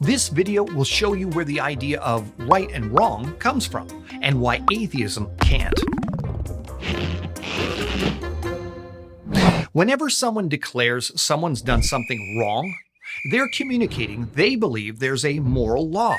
This video will show you where the idea of right and wrong comes from, and why atheism can't. Whenever someone declares someone's done something wrong, they're communicating they believe there's a moral law,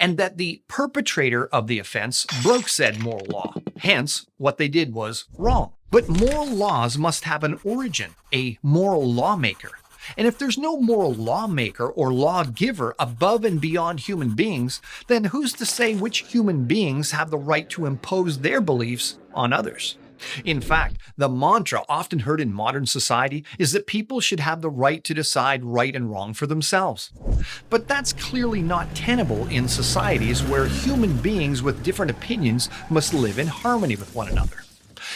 and that the perpetrator of the offense broke said moral law. Hence, what they did was wrong. But moral laws must have an origin, a moral lawmaker. And if there's no moral lawmaker or lawgiver above and beyond human beings, then who's to say which human beings have the right to impose their beliefs on others? In fact, the mantra often heard in modern society is that people should have the right to decide right and wrong for themselves. But that's clearly not tenable in societies where human beings with different opinions must live in harmony with one another.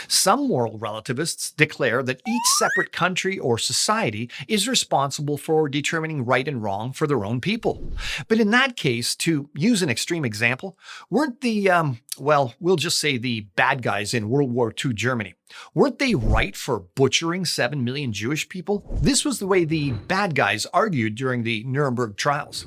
Some moral relativists declare that each separate country or society is responsible for determining right and wrong for their own people. But in that case, to use an extreme example, weren't the, we'll just say the bad guys in World War II Germany, weren't they right for butchering 7 million Jewish people? This was the way the bad guys argued during the Nuremberg trials.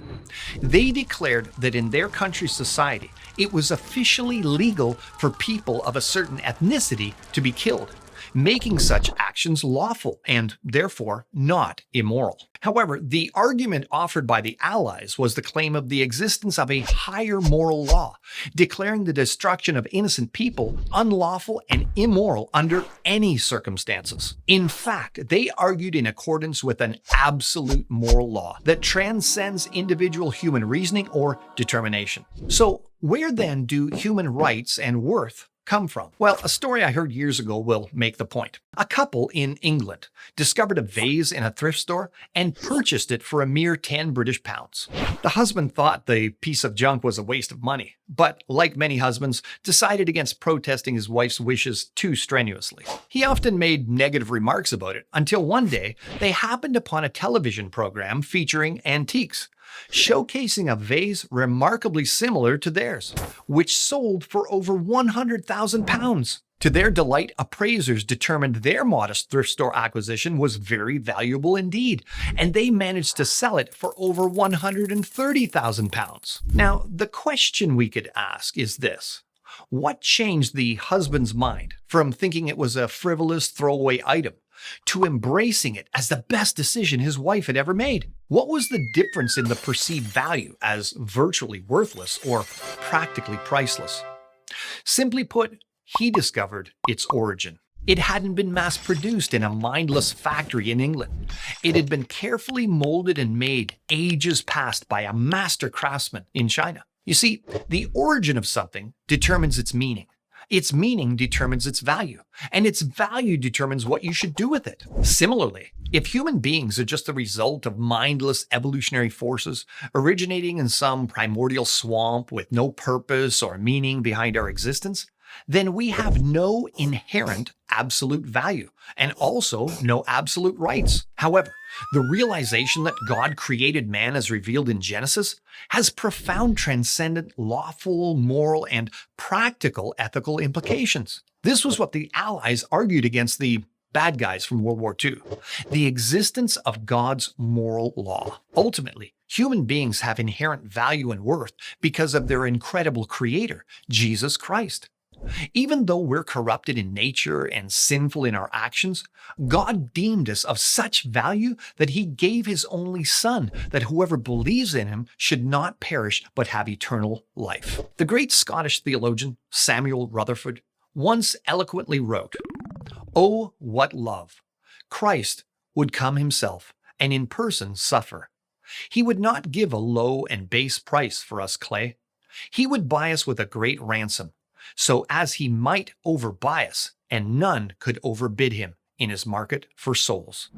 They declared that in their country's society, it was officially legal for people of a certain ethnicity to be killed, making such actions lawful and therefore not immoral. However, the argument offered by the Allies was the claim of the existence of a higher moral law, declaring the destruction of innocent people unlawful and immoral under any circumstances. In fact, they argued in accordance with an absolute moral law that transcends individual human reasoning or determination. So, where then do human rights and worth come from? Well, a story I heard years ago will make the point. A couple in England discovered a vase in a thrift store and purchased it for a mere 10 British pounds. The husband thought the piece of junk was a waste of money, but like many husbands, decided against protesting his wife's wishes too strenuously. He often made negative remarks about it until one day they happened upon a television program featuring antiques, showcasing a vase remarkably similar to theirs, which sold for over £100,000. To their delight, appraisers determined their modest thrift store acquisition was very valuable indeed, and they managed to sell it for over £130,000. Now, the question we could ask is this: what changed the husband's mind from thinking it was a frivolous throwaway item to embracing it as the best decision his wife had ever made? What was the difference in the perceived value as virtually worthless or practically priceless? Simply put, he discovered its origin. It hadn't been mass-produced in a mindless factory in England. It had been carefully molded and made ages past by a master craftsman in China. You see, the origin of something determines its meaning. Its meaning determines its value, and its value determines what you should do with it. Similarly, if human beings are just the result of mindless evolutionary forces originating in some primordial swamp with no purpose or meaning behind our existence, then we have no inherent absolute value and also no absolute rights. However, the realization that God created man as revealed in Genesis has profound transcendent, lawful, moral, and practical ethical implications. This was what the Allies argued against the bad guys from World War II, the existence of God's moral law. Ultimately, human beings have inherent value and worth because of their incredible creator, Jesus Christ. Even though we're corrupted in nature and sinful in our actions, God deemed us of such value that he gave his only Son, that whoever believes in him should not perish but have eternal life. The great Scottish theologian Samuel Rutherford once eloquently wrote, "Oh, what love! Christ would come himself and in person suffer. He would not give a low and base price for us clay. He would buy us with a great ransom, so as he might overbuy us, and none could overbid him in his market for souls."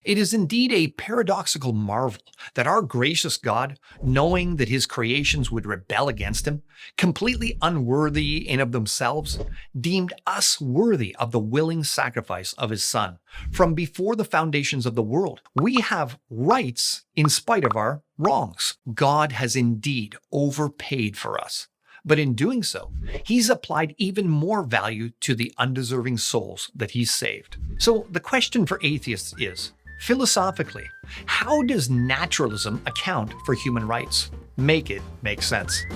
It is indeed a paradoxical marvel that our gracious God, knowing that his creations would rebel against him, completely unworthy in of themselves, deemed us worthy of the willing sacrifice of his Son. From before the foundations of the world, we have rights in spite of our wrongs. God has indeed overpaid for us. But in doing so, he's applied even more value to the undeserving souls that he's saved. So the question for atheists is, Philosophically, how does naturalism account for human rights? Make it make sense.